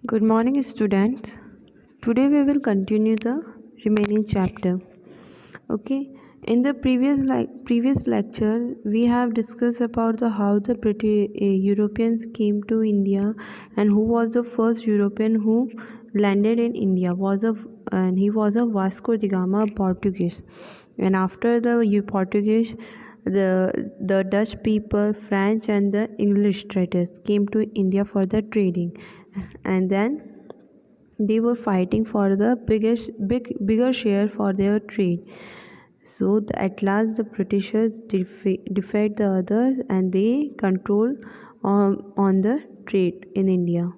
Good morning, students. Today we will continue the remaining chapter. Okay. In the previous lecture, we have discussed about how the British Europeans came to India and who was the first European who landed in India. And he was a Vasco da Gama Portuguese. And after the Portuguese, the Dutch people, French, and the English traders came to India for the trading, and then they were fighting for the bigger share for their trade. So at last the Britishers defeat the others and they control on the trade in India.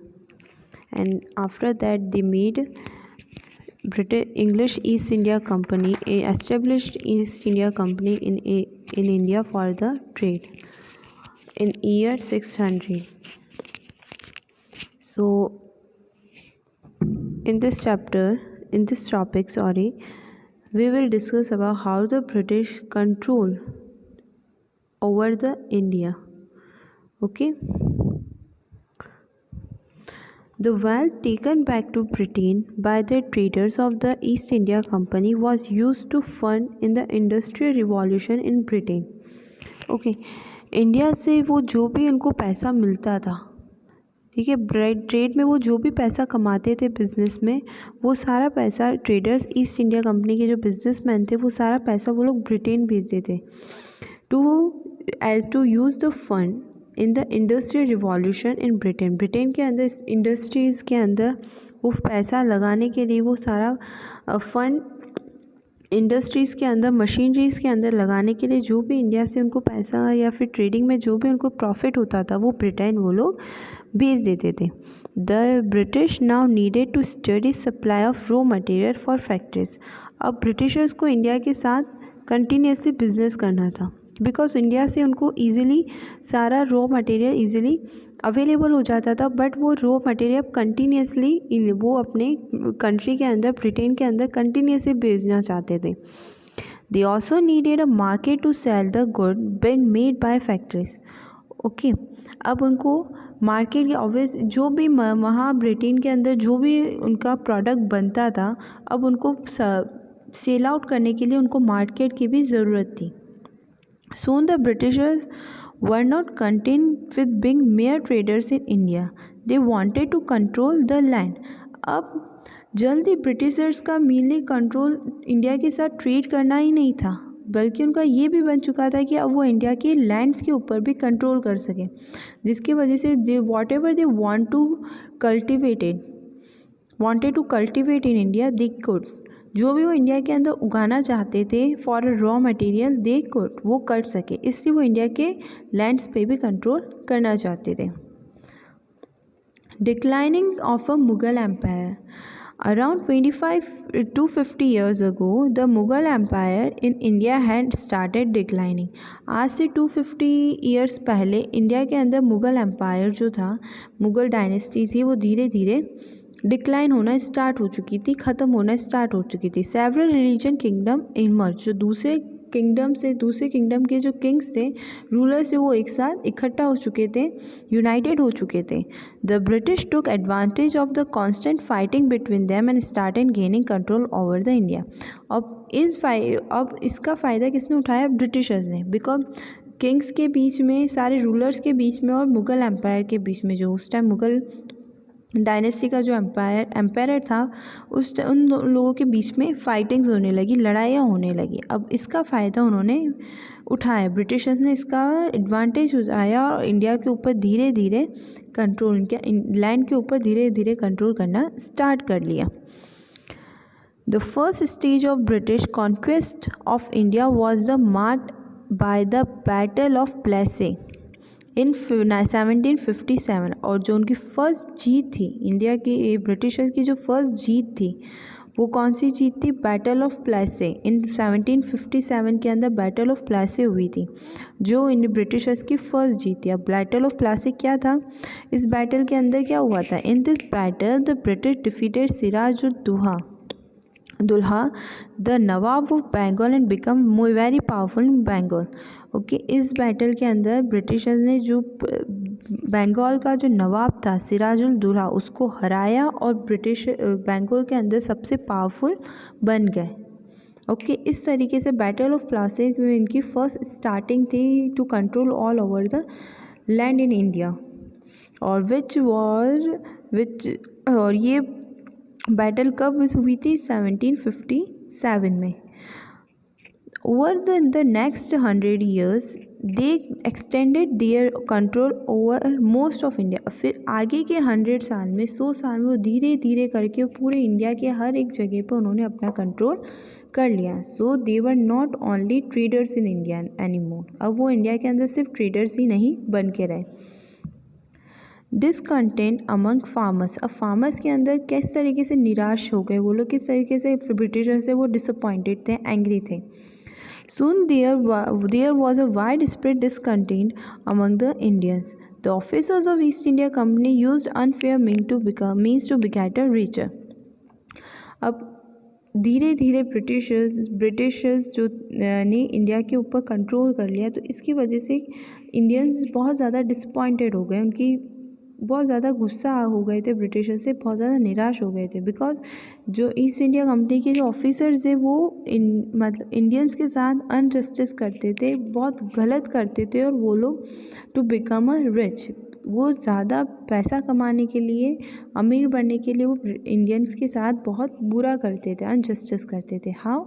And after that they made English East India Company, established East India Company in India for the trade in year 600. So in this topic, we will discuss about how the British control over the India. Okay. The wealth taken back to Britain by the traders of the East India Company was used to fund in the Industrial Revolution in Britain. Okay. India से वो जो भी उनको पैसा मिलता था, ठीक है, ट्रेड में वो जो भी पैसा कमाते थे बिजनेस में, वो सारा पैसा ट्रेडर्स ईस्ट इंडिया कंपनी के जो बिजनेसमैन थे वो सारा पैसा वो लोग ब्रिटेन भेजते थे to use the fund in the industrial revolution in Britain. Britain के अंदर इंडस्ट्रीज़ के अंदर वो पैसा लगाने के लिए वो सारा फंड इंडस्ट्रीज़ के अंदर, मशीनरीज़ के अंदर लगाने के लिए जो भी इंडिया से उनको पैसा या फिर ट्रेडिंग में जो भी उनको प्रॉफिट होता था वो ब्रिटेन वो लोग भेज देते थे. The British now needed to study supply of raw material for factories. अब ब्रिटिशर्स को इंडिया के साथ कंटिन्यूसली बिजनेस करना था बिकॉज इंडिया से उनको ईजिली सारा रॉ मटेरियल ईजिली अवेलेबल हो जाता था, बट वो रॉ मटेरियल कंटिन्यूसली वो अपने कंट्री के अंदर, ब्रिटेन के अंदर कंटिन्यूसली भेजना चाहते थे. They also needed a market to sell the good being made by factories. Okay, अब उनको मार्केट के ऑब्वियस जो भी वहाँ ब्रिटेन के अंदर जो भी उनका प्रोडक्ट बनता था, अब उनको सेल आउट करने के लिए उनको मार्केट की भी ज़रूरत थी. Soon the Britishers were not content with being mere traders in India. They wanted to control the land. अब जल्दी ब्रिटिशर्स का मेनली कंट्रोल इंडिया के साथ ट्रेड करना ही नहीं था, बल्कि उनका ये भी बन चुका था कि अब वो इंडिया के लैंड्स के ऊपर भी कंट्रोल कर सके, जिसकी वजह से they whatever they wanted to cultivate in India they could. जो भी वो इंडिया के अंदर उगाना चाहते थे for raw material they could, वो कर सके, इसलिए वो इंडिया के लैंड्स पे भी कंट्रोल करना चाहते थे. Declining of a Mughal empire. Around 25 to 50 years ago, the Mughal Empire in India had started declining. आज से 250 years पहले इंडिया के अंदर मुगल एम्पायर जो था, मुगल डायनेस्टी थी, वो धीरे धीरे डिक्लाइन होना स्टार्ट हो चुकी थी, ख़त्म होना स्टार्ट हो चुकी थी. Several religion kingdom emerge. जो दूसरे किंगडम के जो किंग्स थे, रूलर्स थे, वो एक साथ इकट्ठा हो चुके थे, यूनाइटेड हो चुके थे. The British took advantage of the constant fighting between them and started gaining control over the India. अब इसका फ़ायदा किसने उठाया? ब्रिटिशर्स ने. बिकॉज किंग्स के बीच में, सारे रूलर्स के बीच में और मुग़ल एम्पायर के बीच में, जो उस टाइम मुग़ल डायनेस्टी का जो एम्पायर था, उन लोगों के बीच में फाइटिंग्स होने लगी, लड़ाइयाँ होने लगी. अब इसका फ़ायदा उन्होंने उठाया, ब्रिटिशर्स ने इसका एडवांटेज उठाया और इंडिया के ऊपर धीरे धीरे कंट्रोल, इनके लैंड के ऊपर धीरे धीरे कंट्रोल करना स्टार्ट कर लिया. The first stage of British conquest of India was the marked by the battle of Plassey in 1757. और जो उनकी फर्स्ट जीत थी, इंडिया की ब्रिटिशर्स की जो फर्स्ट जीत थी, वो कौन सी जीत थी? Battle of Plassey. इन 1757 के अंदर बैटल ऑफ प्लेसी हुई थी, जो इन ब्रिटिशर्स की फर्स्ट जीत थी. अब बैटल ऑफ प्लेसी क्या था? इस बैटल के अंदर क्या हुआ था? In this battle the British defeated Sirajuddaula the nawab of Bengal and become very powerful in Bengal. Okay, इस बैटल के अंदर ब्रिटिशर्स ने जो बंगाल का जो नवाब था सिराजुल दौला उसको हराया और ब्रिटिश बंगाल के अंदर सबसे पावरफुल बन गए। ओके, इस तरीके से बैटल ऑफ प्लासी इनकी फर्स्ट स्टार्टिंग थी to control all over the land in India, और और ये बैटल कब हुई थी? 1757 में। Over the next 100 years, they extended their control over most of India. फिर आगे के 100 साल में 100 साल में वो धीरे धीरे करके पूरे इंडिया के हर एक जगह पर उन्होंने अपना कंट्रोल कर लिया। So they were not only traders in India any more, अब वो इंडिया के अंदर सिर्फ ट्रेडर्स ही नहीं बन के रहे। डिसकंटेंट अमंग फार्मर्स, अब फार्मर्स के अंदर किस तरीके से निराश हो गए वो लोग, किस तरीके से ब्रिटिशर से वो डिसअपॉइंटेड थे, एंग्री थे। Soon there was a widespread discontent among the Indians. The officers of East India Company used unfair means to get richer. अब धीरे धीरे ब्रिटिशर्स जो ने इंडिया के ऊपर कंट्रोल कर लिया, तो इसकी वजह से इंडियंस बहुत ज़्यादा डिसअपॉइंटेड हो गए, उनकी बहुत ज़्यादा गुस्सा हो गए थे, ब्रिटिशर से बहुत ज़्यादा निराश हो गए थे। बिकॉज जो ईस्ट इंडिया कंपनी के जो ऑफिसर्स थे वो मतलब इंडियंस के साथ अनजस्टिस करते थे, बहुत गलत करते थे, और वो लोग टू बिकम अ रिच, वो ज़्यादा पैसा कमाने के लिए, अमीर बनने के लिए वो इंडियंस के साथ बहुत बुरा करते थे, अनजस्टिस करते थे। हाउ?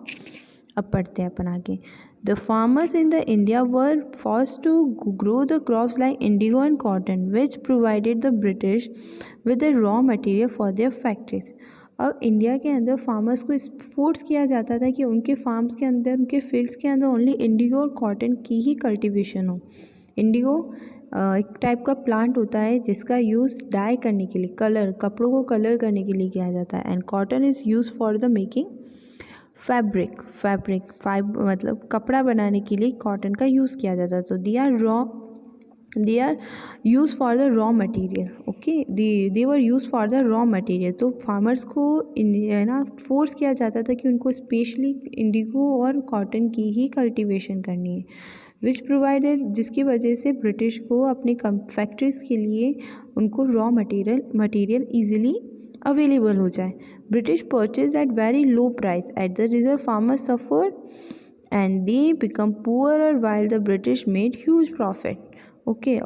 अब पढ़ते हैं अपन आगे। The farmers in the India were forced to grow the crops like indigo and cotton, which provided the British with the raw material for their factories. अब इंडिया के अंदर फार्मर्स को फोर्स किया जाता था कि उनके फार्म्स के अंदर, उनके फील्ड्स के अंदर ओनली इंडिगो और कॉटन की ही कल्टीवेशन हो। इंडिगो एक टाइप का प्लांट होता है जिसका यूज़ डाई करने के लिए, कपड़ों को कलर करने के लिए किया जाता है, and cotton is use for the making fabric मतलब कपड़ा बनाने के लिए कॉटन का यूज़ किया जाता है। तो they are use for the raw material. Okay, they were use for the raw material. तो फार्मर्स को ना फोर्स किया जाता था कि उनको स्पेशली इंडिगो और कॉटन की ही कल्टीवेशन करनी है, विच प्रोवाइडेड, जिसकी वजह से ब्रिटिश को अपनी फैक्ट्रीज के लिए उनको रॉ मटेरियल ईजिली अवेलेबल हो जाए। British purchased at very low price. At the result, farmers suffered and they become poorer while the British made huge profit. Okay,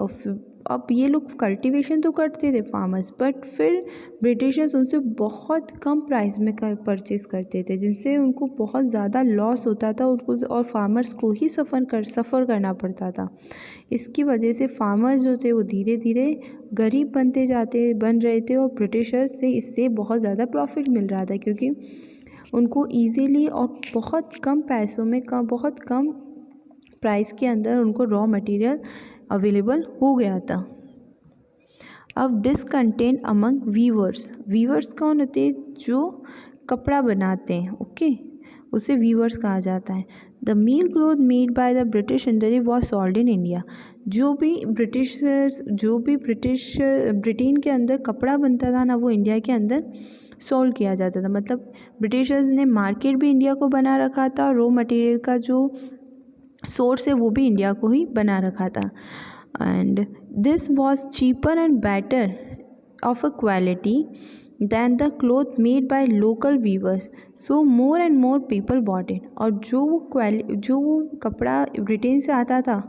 अब ये लोग कल्टीवेशन तो करते थे फार्मर्स, बट फिर ब्रिटिशर्स उनसे बहुत कम प्राइस में परचेज करते थे, जिनसे उनको बहुत ज़्यादा लॉस होता था उनको, और फार्मर्स को ही सफ़र करना पड़ता था। इसकी वजह से फार्मर्स जो थे वो धीरे धीरे गरीब बन रहे थे, और ब्रिटिशर्स से इससे बहुत ज़्यादा प्रॉफिट मिल रहा था, क्योंकि उनको ईजीली और बहुत कम पैसों में बहुत कम प्राइस के अंदर उनको रॉ मटेरियल अवेलेबल हो गया था। अब डिसकंटेंट अमंग वीवर्स कौन होते हैं? जो कपड़ा बनाते हैं। ओके, उसे वीवर्स कहा जाता है। The mill cloth made by the British industry was sold in India. जो भी ब्रिटेन के अंदर कपड़ा बनता था ना, वो इंडिया के अंदर सोल्ड किया जाता था। मतलब ब्रिटिशर्स ने मार्केट भी इंडिया को बना रखा था, रॉ मटेरियल का जो सोर्स है वो भी इंडिया को ही बना रखा था। And this was cheaper and better of a quality than the cloth made by local weavers, so more and more people bought it. और जो वो कपड़ा ब्रिटेन से आता था,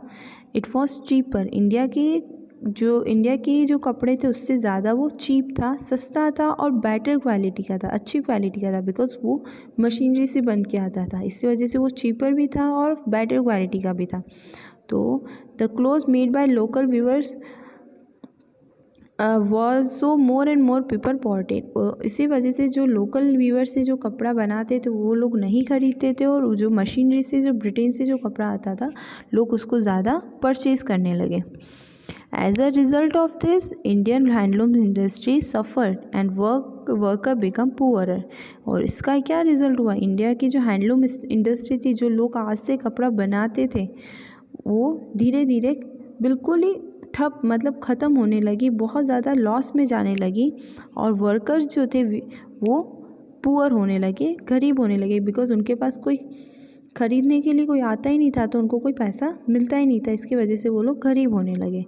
इट वॉज चीपर, इंडिया के जो कपड़े थे उससे ज़्यादा वो चीप था, सस्ता था, और बेटर क्वालिटी का था, अच्छी क्वालिटी का था, बिकॉज वो मशीनरी से बन के आता था, इसी वजह से वो चीपर भी था और बेटर क्वालिटी का भी था। तो the cloth made by local weavers was so more and more people bought it. इसी वजह से जो लोकल वीवर से जो कपड़ा बनाते थे वो लोग नहीं खरीदते थे, और जो मशीनरी से, जो ब्रिटेन से जो कपड़ा आता था, लोग उसको ज़्यादा परचेज करने लगे। As a result of this, Indian handloom industry suffered and worker become poorer. और इसका क्या रिजल्ट हुआ? इंडिया की जो हैंडलूम इंडस्ट्री थी, जो लोग आज से कपड़ा बनाते थे, वो धीरे धीरे बिल्कुल ही ठप, मतलब ख़त्म होने लगी, बहुत ज़्यादा लॉस में जाने लगी, और वर्कर्स जो थे वो पुअर होने लगे, गरीब होने लगे, बिकॉज उनके पास कोई ख़रीदने के लिए कोई आता ही नहीं था, तो उनको कोई पैसा मिलता ही नहीं था, इसकी वजह से वो लोग गरीब होने लगे।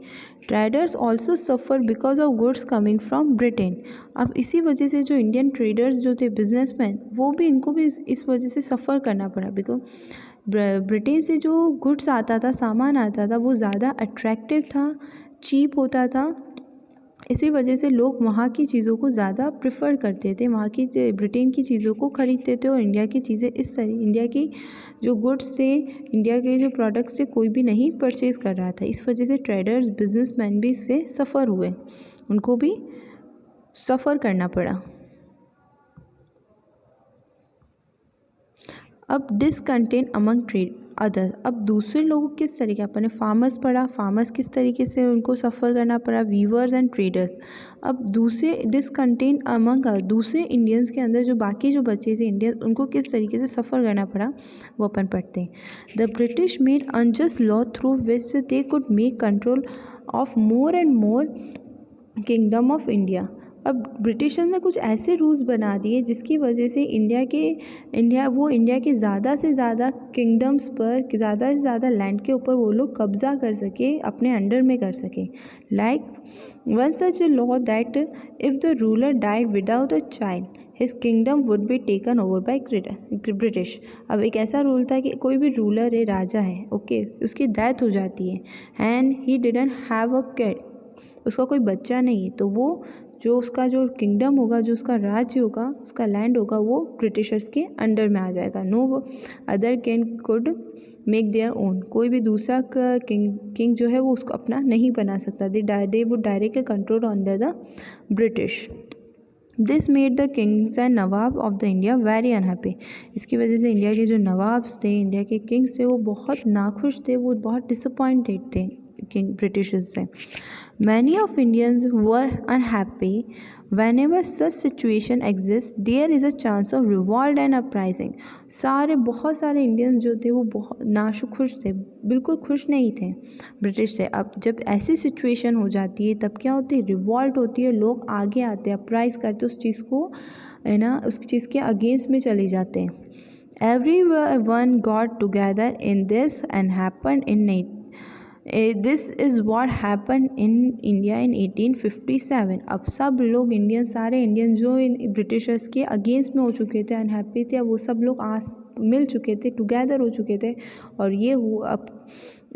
Traders also suffer because of goods coming from Britain. अब इसी वजह से जो इंडियन ट्रेडर्स जो थे, बिजनेसमैन, वो भी इनको भी इस वजह से सफ़र करना पड़ा, बिकॉज ब्रिटेन से जो गुड्स आता था, सामान आता था, वो ज़्यादा अट्रैक्टिव था, चीप होता था। इसी वजह से लोग वहाँ की चीज़ों को ज़्यादा प्रेफर करते थे, वहाँ की ब्रिटेन की चीज़ों को ख़रीदते थे, और इंडिया की चीज़ें इस तरह, इंडिया की जो गुड्स थे, इंडिया के जो प्रोडक्ट्स थे, कोई भी नहीं परचेज़ कर रहा था। इस वजह से ट्रेडर्स, बिजनेसमैन भी इससे सफ़र हुए, उनको भी सफ़र करना पड़ा। अब डिसकंटेंट अमंग ट्रेड अदर, अब दूसरे लोगों किस तरीके, अपने फार्मर्स पढ़ा, फार्मर्स किस तरीके से उनको सफ़र करना पड़ा, वीवर्स एंड ट्रेडर्स। अब दूसरे डिसकंटेंट अमंग दूसरे इंडियंस के अंदर जो बाकी जो बचे थे इंडियंस, उनको किस तरीके से सफ़र करना पड़ा, वो अपन पढ़ते हैं। The British made unjust law through which they could make control of more and more kingdom of India. अब ब्रिटिशर्स ने कुछ ऐसे रूल्स बना दिए जिसकी वजह से इंडिया के ज़्यादा से ज़्यादा किंगडम्स पर, ज़्यादा से ज़्यादा लैंड के ऊपर वो लोग कब्जा कर सके, अपने अंडर में कर सके। Like one such law that if the ruler died without a child his kingdom would be taken over by British. अब एक ऐसा रूल था कि कोई भी रूलर है, राजा है, ओके, उसकी डेथ हो जाती है and he didn't have a kid, उसका कोई बच्चा नहीं है, तो वो जो उसका जो किंगडम होगा, जो उसका राज्य होगा, उसका लैंड होगा, वो ब्रिटिशर्स के अंडर में आ जाएगा। No other can could make their own, कोई भी दूसरा किंग जो है वो उसको अपना नहीं बना सकता। They would directly control under the British. This made the Kings and Nawab of the India very unhappy. इसकी वजह से इंडिया के जो नवाब्स थे, इंडिया के किंग्स थे, वो बहुत नाखुश थे, वो बहुत डिसअपॉइंटेड थे किंग ब्रिटिशर्स से। Many of Indians were unhappy. Whenever such situation exists, there is a chance of revolt and uprising. बहुत सारे इंडियंस जो थे वो बहुत नाखुश थे, बिल्कुल खुश नहीं थे ब्रिटिश से। अब जब ऐसी सिचुएशन हो जाती है तब क्या होती है, रिवॉल्ट होती है, लोग आगे आते हैं, अपराइज करते, उस चीज़ को है ना, उस चीज़ के अगेंस्ट में चले जाते हैं। Everyone got together in this and happened in this is what happen in India in 1857। अब सब लोग इंडियन, सारे इंडियन जो इन ब्रिटिशर्स के अगेंस्ट में हो चुके थे, अनहैप्पी थे, वो सब लोग मिल चुके थे, टुगेदर हो चुके थे, और ये हुआ अब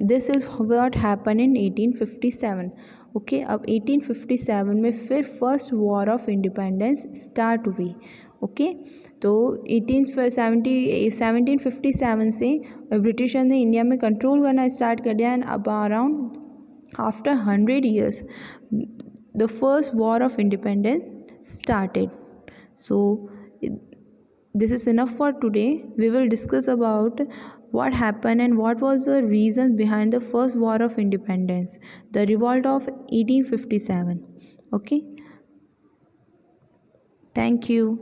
this is what happen in 1857। Okay, अब 1857 में फिर first war of independence start हुई। ओके, तो 1757 से ब्रिटिशर ने इंडिया में कंट्रोल करना स्टार्ट कर दिया, एंड अब around after 100 years the first war of independence started. So this is enough for today. We will discuss about what happened and what was the reasons behind the first war of independence, the revolt of 1857. Okay, thank you.